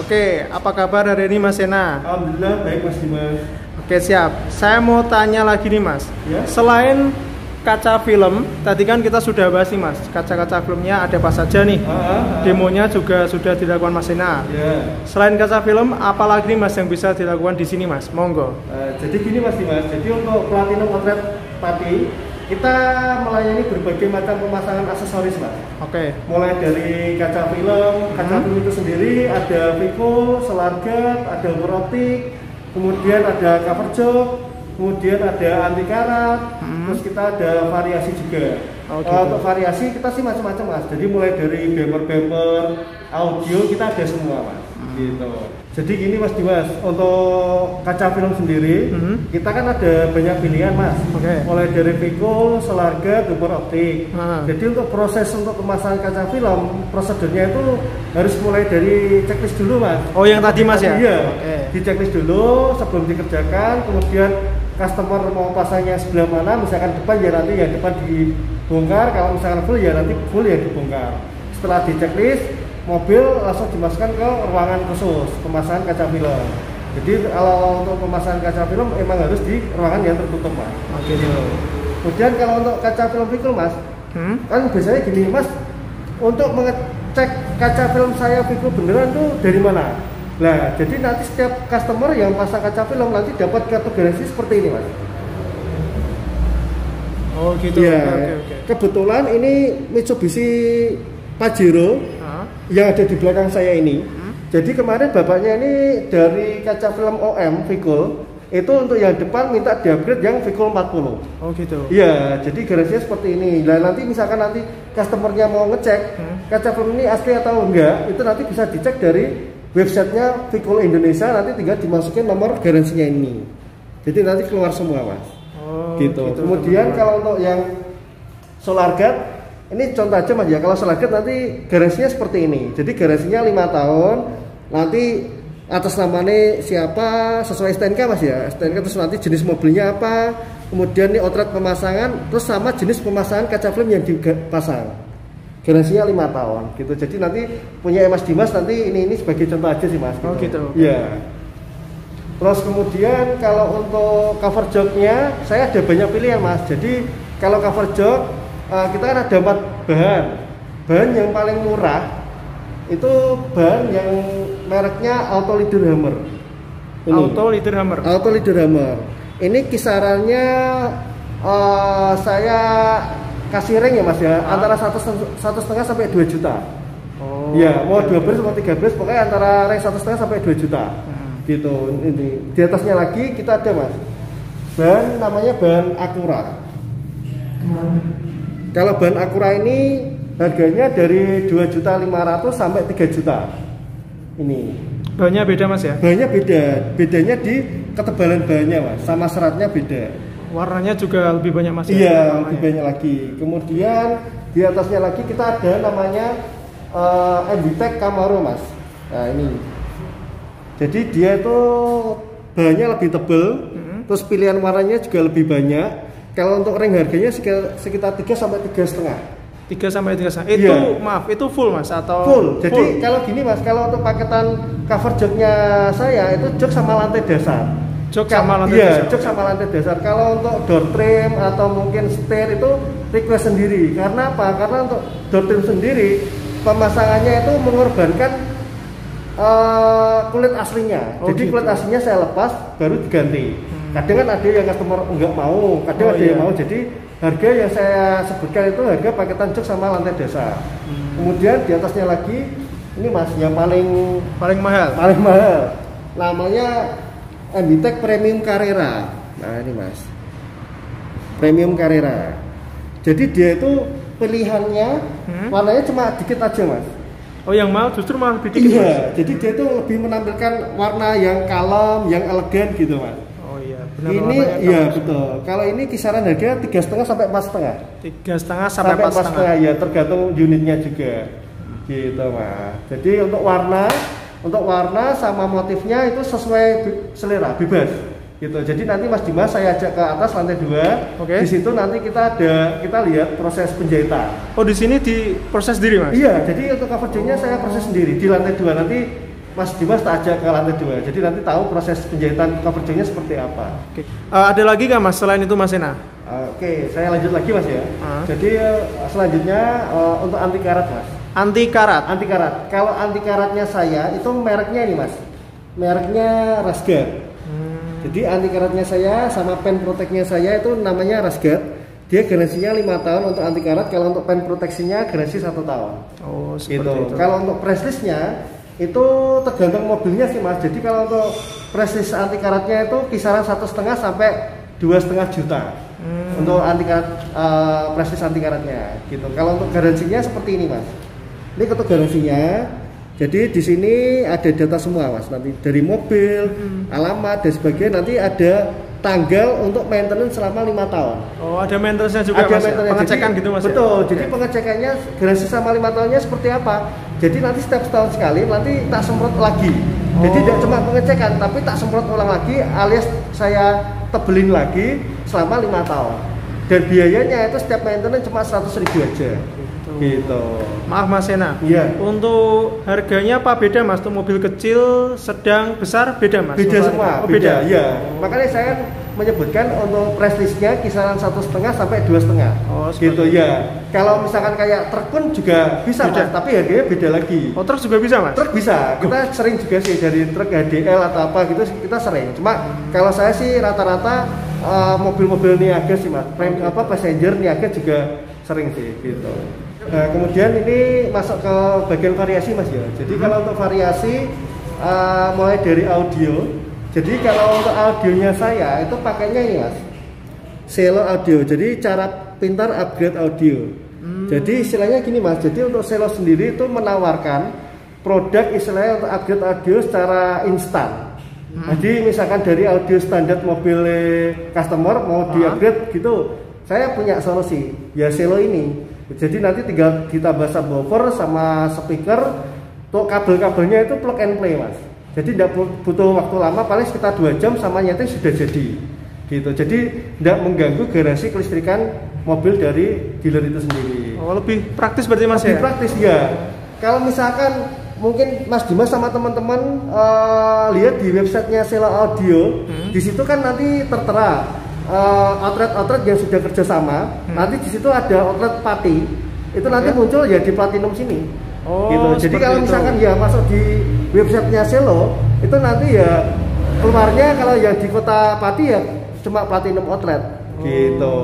Oke, apa kabar hari ini Mas Sena? Alhamdulillah baik Mas Dimas. Oke, siap. Saya mau tanya lagi nih Mas. Ya? Selain kaca film, tadi kan kita sudah bahas nih Mas. Kaca-kaca filmnya ada apa saja nih? Demonya juga sudah dilakukan Mas Sena. Ya. Selain kaca film, apa lagi nih Mas yang bisa dilakukan di sini Mas? Monggo. Jadi gini Mas Dimas. Jadi untuk Platinum Outlet Pati, kita melayani berbagai macam pemasangan aksesoris Mas. Oke. Mulai dari kaca film itu sendiri, ada Vico, solar guard, ada optik, kemudian ada cover jok, kemudian ada anti karat, terus kita ada variasi juga. Untuk variasi kita sih macam-macam Mas. Jadi mulai dari bumper, audio kita ada semua Mas. Gitu. Jadi gini Mas Dimas, untuk kaca film sendiri kita kan ada banyak pilihan Mas. Mulai dari Vico, solar guard, optik. Jadi untuk proses untuk pemasangan kaca film, prosedurnya itu harus mulai dari checklist dulu Mas. Oh yang tadi Mas ya? Iya. Di checklist dulu sebelum dikerjakan, kemudian customer mau pasangnya sebelah mana, misalkan depan ya nanti yang depan dibongkar, kalau misalkan full ya nanti full ya dibongkar. Setelah di checklist, mobil langsung dimasukkan ke ruangan khusus pemasangan kaca film. Jadi kalau untuk pemasangan kaca film emang harus di ruangan yang tertutup Mas. Kemudian kalau untuk kaca film Vico Mas, kan biasanya gini Mas, untuk mengecek kaca film saya Vico beneran tuh dari mana? Nah, jadi nanti setiap customer yang pasang kaca film nanti dapat kategori seperti ini Mas. Oh gitu. Ya, okay. Kebetulan ini Mitsubishi Pajero yang ada di belakang saya ini. Jadi kemarin bapaknya ini dari kaca film OM Vico itu untuk yang depan minta di-upgrade yang Vico 40. Oh gitu. Iya, jadi garansinya seperti ini. Nah, nanti misalkan nanti customernya mau ngecek kaca film ini asli atau enggak, itu nanti bisa dicek dari websitenya Vico Indonesia, nanti tinggal dimasukin nomor garansinya ini. Jadi nanti keluar semua Mas. Oh, gitu. Kemudian kalau untuk yang solar guard, ini contoh aja Mas ya. Kalau solar guard nanti garansinya seperti ini. Jadi garansinya 5 tahun. Nanti atas namanya siapa sesuai STNK Mas ya. STNK terus nanti jenis mobilnya apa. Kemudian nih outlet pemasangan, terus sama jenis pemasangan kaca film yang dipasang. Garansinya 5 tahun gitu. Jadi nanti punya Mas Dimas nanti ini sebagai contoh aja sih Mas. Gitu. Oh gitu. Iya. Terus kemudian kalau untuk cover joknya saya ada banyak pilihan Mas. Jadi kalau cover jok kita kan ada 4 bahan. Bahan yang paling murah itu bahan yang mereknya Auto Leader Hammer. Ini. Auto Leader Hammer. Ini kisarannya saya kasih ring ya Mas ya, antara 1,5 sampai 2 juta. Oh. Ya, mau 12 atau 13 pokoknya antara ring 1,5 sampai 2 juta. Gitu. Ini. Di atasnya lagi kita ada Mas. Bahan namanya bahan Acura. Kalau bahan Acura ini harganya dari 2.500.000 sampai 3 juta. Ini. Bahannya beda Mas ya? Bahannya beda. Bedanya di ketebalan bahannya Mas, sama seratnya beda. Warnanya juga lebih banyak Mas. Iya, lebih banyak lagi. Kemudian di atasnya lagi kita ada namanya Ambitech Camaro Mas. Nah ini. Jadi dia itu bahannya lebih tebal, terus pilihan warnanya juga lebih banyak. Kalau untuk ring harganya sekitar 3 sampai 3,5. 3 sampai 3,5. Itu maaf, itu full Mas atau full. Jadi kalau gini Mas, kalau untuk paketan cover joknya saya itu jok sama lantai dasar. Jok sama lantai dasar. Jok sama lantai dasar. Kalau untuk door trim atau mungkin stair itu request sendiri. Karena apa? Karena untuk door trim sendiri pemasangannya itu mengorbankan kulit aslinya. Jadi gitu. Kulit aslinya saya lepas baru diganti. Kadang kan ada yang customer enggak mau, kadang ada yang mau. Jadi harga yang saya sebutkan itu harga paketan jok sama lantai dasar. Kemudian di atasnya lagi ini Mas yang paling mahal. Namanya Ambitech Premium Carrera. Nah ini Mas, Premium Carrera. Jadi dia itu pilihannya warnanya cuma dikit aja Mas. Oh yang mahal justru malah lebih dikit. Iya. Jadi dia itu lebih menampilkan warna yang kalem, yang elegan gitu Mas. Oh iya. Benar ini iya betul. Kalau ini kisaran harga 3,5 sampai 4,5. 3,5 sampai 4,5. Ya tergantung unitnya juga. Gitu Mas. Jadi untuk warna sama motifnya itu sesuai selera, bebas gitu. Jadi nanti Mas Dimas saya ajak ke atas lantai 2. Di situ nanti kita lihat proses penjahitan. Oh, di sini diproses sendiri Mas? Iya, jadi untuk cover joknya saya proses sendiri di lantai 2 nanti Mas Dimas tak ajak ke lantai 2. Jadi nanti tahu proses penjahitan cover joknya seperti apa. Oke. Ada lagi nggak Mas selain itu Mas Ena? Oke, saya lanjut lagi Mas ya. Jadi selanjutnya untuk anti karat Mas. Anti karat. Anti karat. Kalau anti karatnya saya itu mereknya ini Mas. Mereknya Rasgat. Jadi anti karatnya saya sama pen protectnya saya itu namanya Rasgat. Dia garansinya 5 tahun untuk anti karat. Kalau untuk pen proteksinya garansi 1 tahun. Oh, seperti gitu. itu. Kalau untuk press listnya itu tergantung mobilnya sih Mas. Jadi kalau untuk press list anti karatnya itu kisaran 1,5 sampai 2,5 juta untuk anti karat, press list anti karatnya. Gitu. Kalau untuk garansinya seperti ini Mas. Ini kartu garansinya. Jadi di sini ada data semua Mas. Nanti dari mobil, alamat dan sebagainya. Nanti ada tanggal untuk maintenance selama 5 tahun. Oh, ada maintenance-nya juga ada Mas. Pengecekan jadi, gitu Mas. Betul. Ya? Jadi pengecekannya garansi sama 5 tahunnya seperti apa? Jadi nanti setiap setahun sekali nanti tak semprot lagi. Jadi tidak cuma pengecekan tapi tak semprot ulang lagi alias saya tebelin lagi selama 5 tahun. Dan biayanya itu setiap maintenance cuma 100.000 aja. Gitu. Maaf Mas Ena. Iya. Untuk harganya apa beda Mas? Untuk mobil kecil, sedang, besar beda Mas? Beda semua. Oh, beda. Iya. Makanya saya menyebutkan untuk press listnya kisaran 1,5 sampai 2,5. Oh, gitu ya. Kalau misalkan kayak truk pun juga bisa beda. Mas, tapi harganya beda lagi. Oh, truk juga bisa Mas? Truk bisa. Kita sering juga sih dari truk HDL atau apa gitu kita sering. Cuma kalau saya sih rata-rata mobil-mobil Niaga sih Mas. Passenger Niaga juga sering sih gitu. Nah, kemudian ini masuk ke bagian variasi Mas ya. Jadi kalau untuk variasi mulai dari audio. Jadi kalau untuk audionya saya itu pakainya ini Mas. Selo audio. Jadi cara pintar upgrade audio. Jadi istilahnya gini Mas. Jadi untuk Selo sendiri itu menawarkan produk istilahnya untuk upgrade audio secara instan. Jadi misalkan dari audio standar mobil customer mau di-upgrade gitu, saya punya solusi. Ya Selo ini. Jadi nanti tinggal ditambah subwoofer sama speaker. Untuk kabel-kabelnya itu plug and play Mas. Jadi tidak butuh waktu lama, paling sekitar 2 jam sama nyeting sudah jadi. Gitu. Jadi tidak mengganggu garansi kelistrikan mobil dari dealer itu sendiri. Oh, lebih praktis berarti Mas lebih ya? Praktis ya. Kalau misalkan mungkin Mas Dimas sama teman-teman lihat di websitenya Selo Audio, di situ kan nanti tertera outlet-outlet yang sudah kerjasama. Nanti di situ ada outlet Pati. Itu nanti muncul ya di Platinum sini. Oh, gitu. Jadi kalau misalkan ya masuk di websitenya Selo, itu nanti ya keluarnya kalau yang di kota Pati ya cuma Platinum Outlet. Gitu.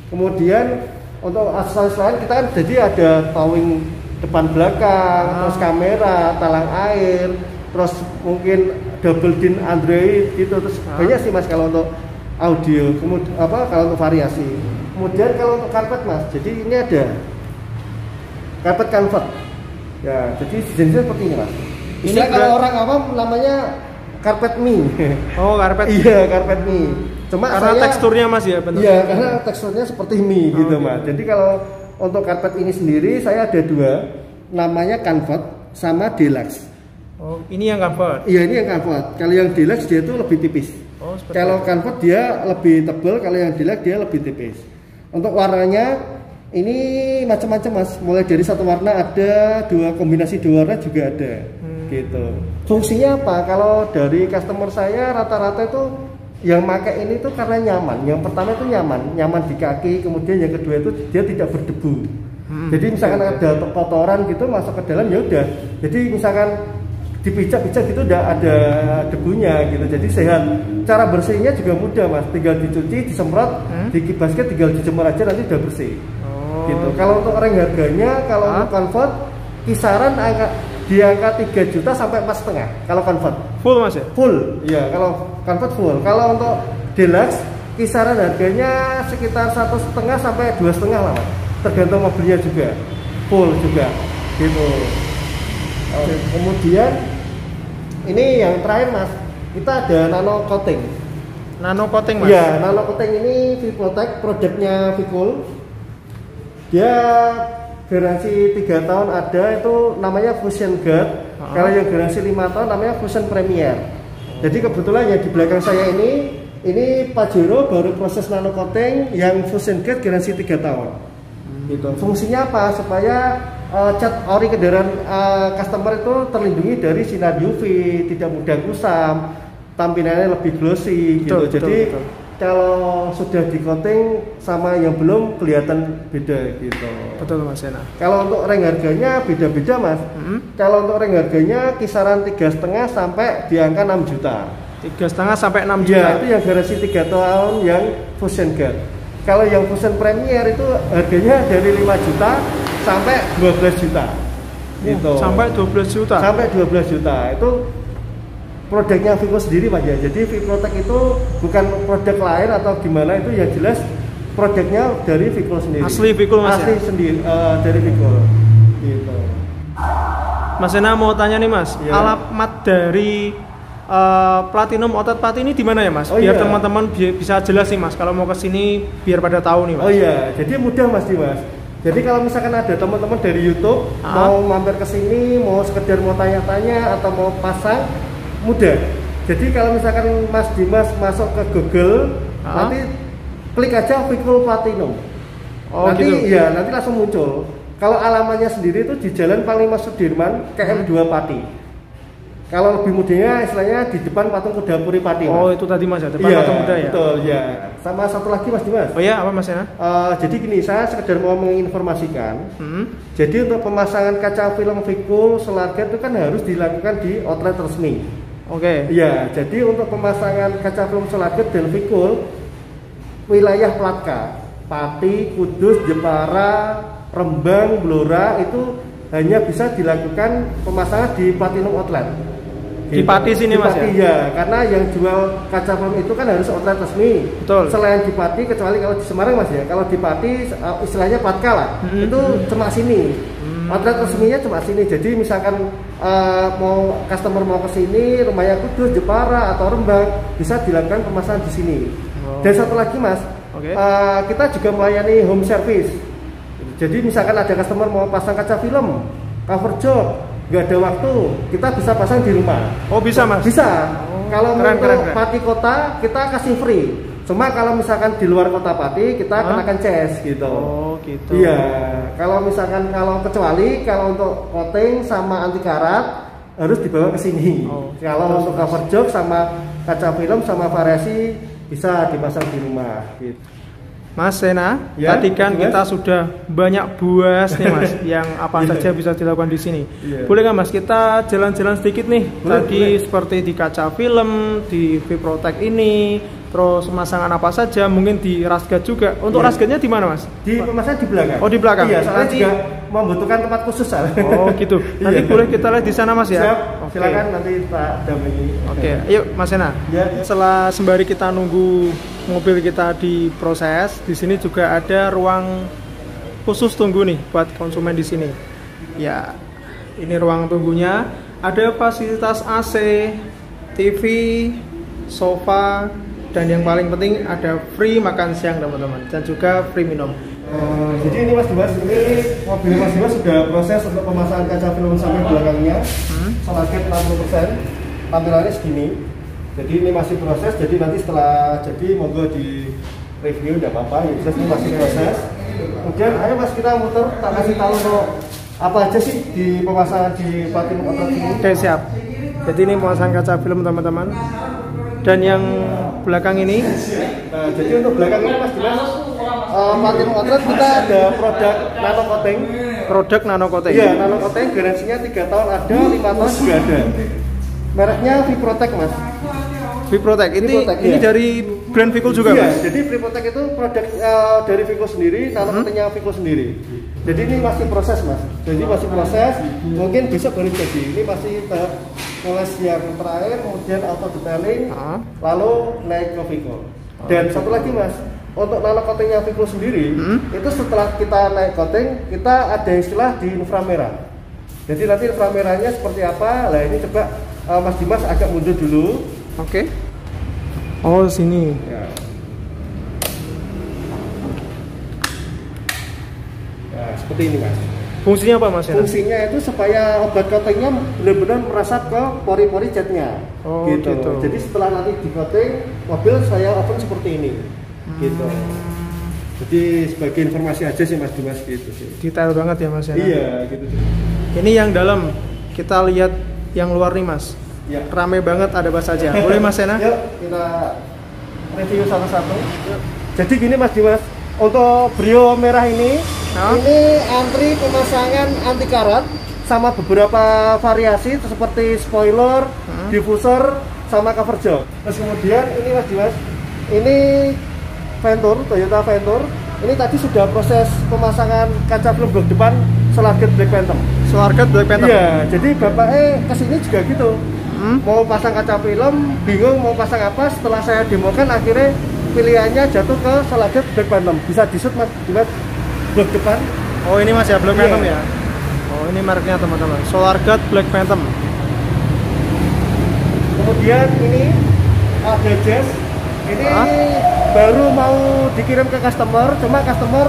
Kemudian untuk aksesoris lain kita kan jadi ada towing depan belakang, terus kamera, talang air, terus mungkin double din Android gitu. Terus banyak sih Mas kalau untuk audio. Kemudian kalau untuk variasi. Kemudian kalau untuk karpet Mas, jadi ini ada karpet comfort. Ya, jadi jenisnya seperti ini Mas. Ini kalau orang awam namanya karpet mie. Oh, karpet. Iya, karpet mie. Cuma karena teksturnya Mas ya, bentuknya. Iya, karena teksturnya seperti mie gitu Mas. Jadi kalau untuk karpet ini sendiri saya ada 2, namanya comfort sama deluxe. Oh, ini yang comfort. Iya, ini yang comfort. Kalau yang deluxe dia itu lebih tipis. Oh, kalau comfort dia lebih tebal, kalau yang deluxe dia lebih tipis. Untuk warnanya ini macam-macam Mas. Mulai dari satu warna ada, 2 kombinasi 2 warna juga ada. Gitu. Fungsinya apa? Kalau dari customer saya rata-rata itu yang pakai ini tuh karena nyaman. Yang pertama itu nyaman di kaki, kemudian yang kedua itu dia tidak berdebu. Jadi misalkan ada kotoran gitu masuk ke dalam ya udah. Jadi misalkan dipijak-pijak gitu udah ada debunya gitu. Jadi sehat. Cara bersihnya juga mudah Mas. Tinggal dicuci, disemprot, dikibaskan, tinggal dijemur aja nanti udah bersih. Gitu. Kalau untuk orang harganya kalau untuk comfort kisaran di angka 3 juta sampai 4,5 kalau comfort. Full Mas ya? Full. Iya, kalau comfort full. Kalau untuk deluxe kisaran harganya sekitar 1,5 sampai 2,5 lah Mas. Tergantung mobilnya juga. Full juga. Gitu. Kemudian ini yang terakhir Mas. Kita ada nano coating. Nano coating Mas? Iya, nano coating ini Viprotech, produknya Vicul. Dia garansi 3 tahun ada, itu namanya Fusion Guard. Kalau yang garansi 5 tahun namanya Fusion Premier. Jadi kebetulan yang di belakang saya ini Pajero baru proses nano coating yang Fusion Guard garansi 3 tahun. Gitu. Fungsinya apa? Supaya cat ori kendaraan customer itu terlindungi dari sinar UV, tidak mudah kusam, tampilannya lebih glossy gitu. Jadi kalau sudah di coating sama yang belum kelihatan beda gitu. Betul Mas Sena. Kalau untuk range harganya beda-beda Mas. Kalau untuk range harganya kisaran 3,5 sampai di angka 6 juta. 3,5 sampai 6 juta. Ya, itu yang garansi 3 tahun yang Fusion Guard. Kalau yang Fusion Premier itu harganya dari 5 juta sampai 12 juta. Gitu. Sampai 12 juta. Sampai 12 juta. Itu produknya Vico sendiri Pak ya. Jadi ViProtect itu bukan produk lain atau gimana, itu yang jelas produknya dari Vico sendiri. Asli Vico Mas. Asli sendiri dari Vico. Gitu. Mas Sena mau tanya nih Mas, alamat dari Platinum Outlet Pati ini di mana ya Mas? Biar teman-teman bisa jelas nih Mas, kalau mau ke sini biar pada tahu nih Mas. Oh iya, jadi mudah Mas Dimas. Jadi kalau misalkan ada teman-teman dari YouTube mau mampir ke sini, mau sekedar mau tanya-tanya atau mau pasang, mudah. Jadi kalau misalkan Mas Dimas masuk ke Google, nanti klik aja Vico Platinum. Nanti gitu. Ya, nanti langsung muncul. Kalau alamatnya sendiri itu di Jalan Panglima Sudirman, KM 2 Pati. Kalau lebih mudahnya istilahnya di depan patung kuda Puri Pati. Oh, itu tadi Mas ya, depan patung kuda ya. Betul, ya. Sama satu lagi Mas Dimas. Oh iya, apa Mas Sena? Jadi gini, saya sekedar mau menginformasikan. Jadi untuk pemasangan kaca film Vico Solar Guard itu kan harus dilakukan di outlet resmi. Oke. Iya, jadi untuk pemasangan kaca film Solar Guard dan Vico wilayah Platka, Pati, Kudus, Jepara, Rembang, Blora itu hanya bisa dilakukan pemasangan di Platinum Outlet. Di Pati sini Mas Pati, ya, karena yang jual kaca film itu kan harus outlet resmi. Betul. Selain di Pati, kecuali kalau di Semarang Mas ya, kalau di Pati istilahnya Patka lah, itu cuma sini. Outlet resminya cuma sini. Jadi misalkan mau customer mau ke sini, rumahnya Kudus, Jepara atau Rembang, bisa dilakukan pemasangan di sini. Dan satu lagi Mas, kita juga melayani home service. Jadi misalkan ada customer mau pasang kaca film, cover job, nggak ada waktu, kita bisa pasang di rumah. Oh bisa Mas? Bisa. Kalau keren. Pati kota kita kasih free. Cuma kalau misalkan di luar kota Pati kita kenakan cash gitu. Oh gitu. Iya. Kalau misalkan kecuali kalau untuk coating sama anti karat harus dibawa ke sini. Kalau untuk cover job sama kaca film sama variasi bisa dipasang di rumah gitu. Mas Sena, tadi kan kita sudah banyak buas nih Mas, yang apa saja bisa dilakukan di sini. Boleh nggak Mas kita jalan-jalan sedikit nih? Tadi seperti di kaca film, di ViProtect ini, terus pemasangan apa saja, mungkin di Rasgat juga. Untuk Rasgatnya di mana Mas? Di pemasangan di belakang. Oh di belakang. Iya, soalnya juga membutuhkan tempat khusus. Oh gitu. Nanti boleh kita lihat di sana Mas ya. Siap. Silakan nanti Pak dampingi. Oke, yuk Mas Sena. Setelah sembari kita nunggu mobil kita diproses, di sini juga ada ruang khusus tunggu nih buat konsumen di sini. Ya, ini ruang tunggunya. Ada fasilitas AC, TV, sofa, dan yang paling penting ada free makan siang teman-teman, dan juga free minum. Jadi ini Mas Dimas, ini mobil Mas Dimas sudah proses untuk pemasangan kaca film samping belakangnya, Solarguard 60%, tampilannya segini. Jadi ini masih proses, jadi nanti setelah jadi monggo di review, tidak apa-apa, ya ini masih proses. Kemudian ayo Mas kita muter, tak kasih tahu untuk apa aja sih di pemasangan di Platinum Outlet ini. Oke siap. Jadi ini pemasangan kaca film teman-teman. Dan yang belakang ini, jadi untuk belakang ini Mas Dimas, Platinum Outlet kita ada produk nano coating. Produk nano coating. Iya, nano coating garansinya 3 tahun ada, 5 tahun juga ada. Mereknya ViProtect Mas. ViProtect ini dari brand Vico juga Mas. Jadi ViProtect itu produk dari Vico sendiri, nano coatingnya Vico sendiri. Jadi ini masih proses Mas. Jadi masih proses, mungkin besok baru jadi. Ini masih tahap poles yang terakhir, kemudian auto detailing, lalu naik ke Vico. Dan satu lagi Mas, untuk nano coatingnya Vico sendiri, itu setelah kita naik coating, kita ada istilah di inframerah. Jadi nanti inframerahnya seperti apa? Nah ini coba Mas Dimas agak mundur dulu. Oke. Oh sini. Ya. Nah seperti ini Mas. Fungsinya apa Mas? Fungsinya itu supaya obat coatingnya benar-benar merasap ke pori-pori catnya. Oh, gitu. Jadi setelah nanti di coating, mobil saya open seperti ini. Gitu. Jadi sebagai informasi aja sih Mas Dimas gitu sih. Detail banget ya Mas ya. Iya gitu. Ini yang dalam, kita lihat yang luar nih Mas. Ya. Rame banget, ada apa saja. Boleh Mas Sena? Yuk kita review satu-satu. Jadi gini Mas Dimas, untuk Brio merah ini, ini antri pemasangan anti karat sama beberapa variasi seperti spoiler, diffuser, sama cover jok. Terus kemudian ini Mas Dimas, ini Venture, Toyota Venture. Ini tadi sudah proses pemasangan kaca film blok depan Solarguard Black Phantom. Solarguard Black Phantom. Iya, jadi bapaknya kesini juga gitu. Mau pasang kaca film, bingung mau pasang apa. Setelah saya demokan, akhirnya pilihannya jatuh ke Solarguard Black Phantom. Bisa disut Mas, lihat blok depan. Oh ini Mas ya, Black Phantom ya. Oh ini mereknya teman-teman, Solarguard Black Phantom. Kemudian ini ada Jazz. Ini baru mau dikirim ke customer, cuma customer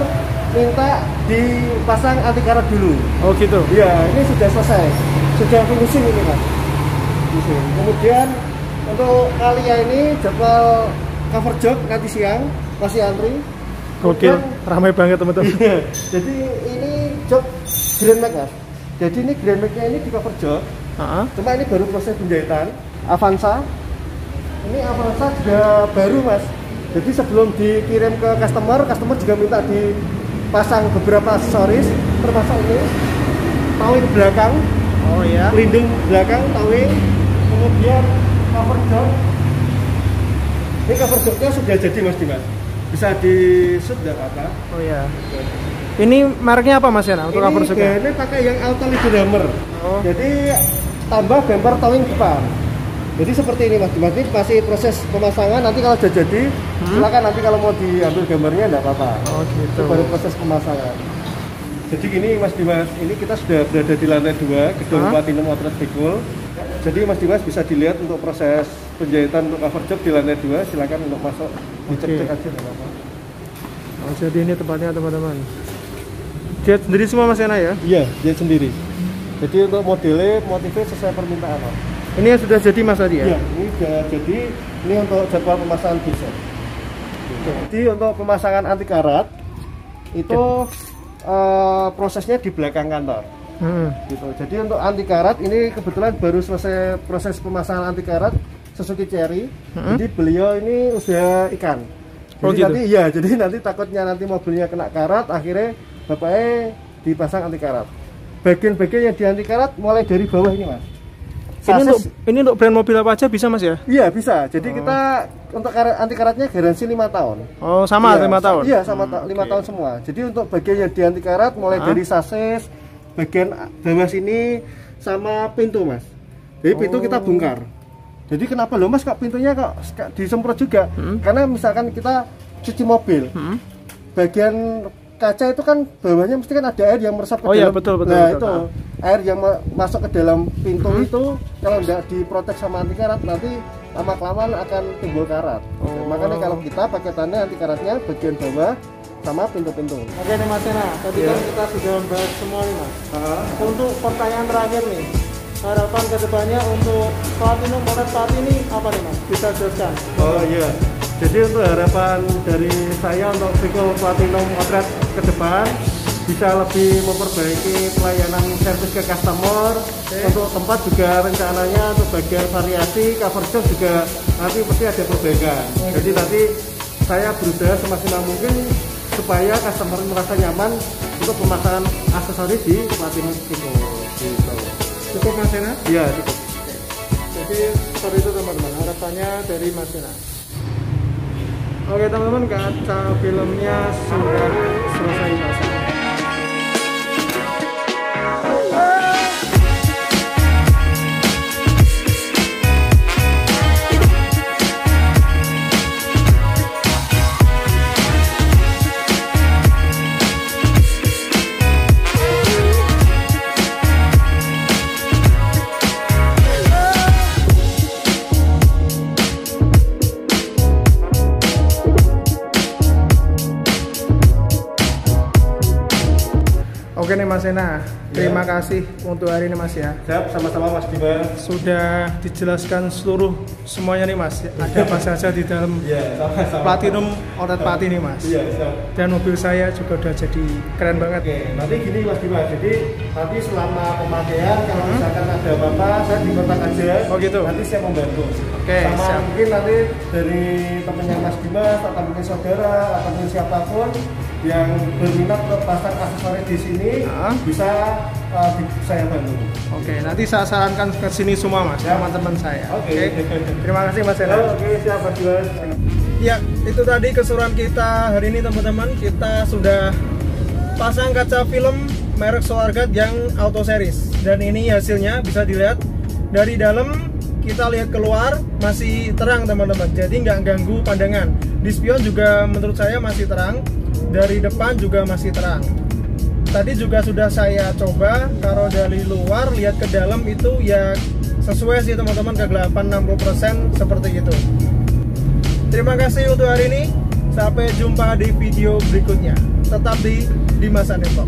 minta dipasang anti karat dulu. Oh gitu? Iya, ini sudah selesai, sudah finishing ini Mas. Kemudian untuk Kalia ini jadwal cover job nanti siang, masih antri. Gokil, ramai banget teman-teman. Iya, jadi ini job Grand Max Mas. Jadi ini Grand Max-nya ini di cover job. Cuma ini baru proses penjahitan. Avanza. Ini Avanza juga baru Mas. Jadi sebelum dikirim ke customer juga minta dipasang beberapa aksesoris, termasuk ini towing belakang. Oh iya. Pelindung belakang, towing. Kemudian cover jok. Ini cover joknya sudah jadi Mas Dimas. Bisa di shoot enggak apa-apa. Oh iya. Ini mereknya apa Mas Yana untuk cover joknya? Ini pakai yang Auto Leader Hammer. Oh. Jadi tambah bumper towing depan. Jadi seperti ini Mas Dimas, ini masih proses pemasangan. Nanti kalau sudah jadi, silakan nanti kalau mau diambil gambarnya enggak apa-apa. Oh gitu. Itu baru proses pemasangan. Jadi gini Mas Dimas, ini kita sudah berada di lantai 2 gedung Platinum Outlet Vikul. Jadi Mas Dimas bisa dilihat untuk proses penjahitan untuk cover job di lantai 2. Silakan untuk masuk, dicek-cek aja enggak apa-apa. Oh jadi ini tempatnya teman-teman. Jet sendiri semua Mas Yana ya? Iya, dia sendiri. Jadi untuk modelnya, motifnya sesuai permintaan. Ini yang sudah jadi Mas tadi ya? Iya, ini sudah jadi. Ini untuk jadwal pemasangan bisa. Jadi untuk pemasangan anti karat itu prosesnya di belakang kantor. Gitu. Jadi untuk anti karat ini kebetulan baru selesai proses pemasangan anti karat Suzuki Cherry. Jadi beliau ini udah ikan. Jadi gitu? nanti iya, jadi nanti takutnya nanti mobilnya kena karat, akhirnya bapaknya dipasang anti karat. Bagian-bagian yang di anti karat mulai dari bawah ini Mas. Ini untuk brand mobil apa aja bisa Mas ya? Iya bisa. Jadi kita untuk anti karatnya garansi 5 tahun. Oh sama iya, 5 tahun? Iya sama 5 tahun semua. Jadi untuk bagian yang di anti karat mulai dari sasis, bagian bawah sini sama pintu Mas. Jadi pintu kita bongkar. Jadi kenapa loh Mas kok pintunya kok disemprot juga? Karena misalkan kita cuci mobil, bagian kaca itu kan bawahnya mesti kan ada air yang meresap ke dalam. Iya betul. Nah itu air yang masuk ke dalam pintu itu kalau tidak diprotek sama anti karat nanti lama kelamaan akan timbul karat. Makanya kalau kita paketannya anti karatnya bagian bawah sama pintu-pintu. Oke nih Mas Yana, tadi kan kita sudah membahas semua nih Mas. Untuk pertanyaan terakhir nih, harapan kedepannya untuk Platinum Outlet saat ini apa nih Mas? Bisa jelaskan? Oh iya. Jadi untuk harapan dari saya untuk Vikul Platinum Outlet ke depan bisa lebih memperbaiki pelayanan servis ke customer. Untuk tempat juga rencananya untuk bagian variasi cover job juga nanti pasti ada perbaikan. Jadi nanti saya berusaha semaksimal mungkin supaya customer merasa nyaman untuk pemasangan aksesoris di Platinum Vikul. Gitu. Cukup Mas Yana? Iya cukup. Jadi seperti itu teman-teman harapannya dari Mas Yana. Oke teman-teman, kaca filmnya sudah selesai pasang. Oke nih Mas Ena, terima kasih untuk hari ini Mas ya. Siap, sama-sama Mas Dimas. Sudah dijelaskan seluruh semuanya nih Mas. Ada apa saja di dalam Platinum Outlet Pati nih Mas. Iya, siap. Dan mobil saya juga udah jadi keren banget. Oke, nanti gini Mas Dimas, jadi nanti selama pemakaian kalau misalkan ada apa-apa, saya di kontak aja. Oh gitu. Nanti saya membantu. Oke, sama siap. mungkin nanti dari temennya Mas Dimas atau mungkin saudara atau mungkin siapapun yang berminat untuk pasang aksesoris di sini bisa saya bantu. Oke, nanti saya sarankan ke sini semua Mas, teman-teman saya. Oke. Terima kasih Mas Ena. Oke, siap Mas Dimas. Ya, itu tadi keseruan kita hari ini teman-teman. Kita sudah pasang kaca film merek Solarguard yang auto series. Dan ini hasilnya bisa dilihat dari dalam, kita lihat keluar masih terang teman-teman. Jadi nggak ganggu pandangan. Di spion juga menurut saya masih terang. Dari depan juga masih terang. Tadi juga sudah saya coba, kalau dari luar lihat ke dalam itu ya sesuai sih teman-teman, kegelapan 60% seperti itu. Terima kasih untuk hari ini. Sampai jumpa di video berikutnya. Tetap di Dimas Anipok.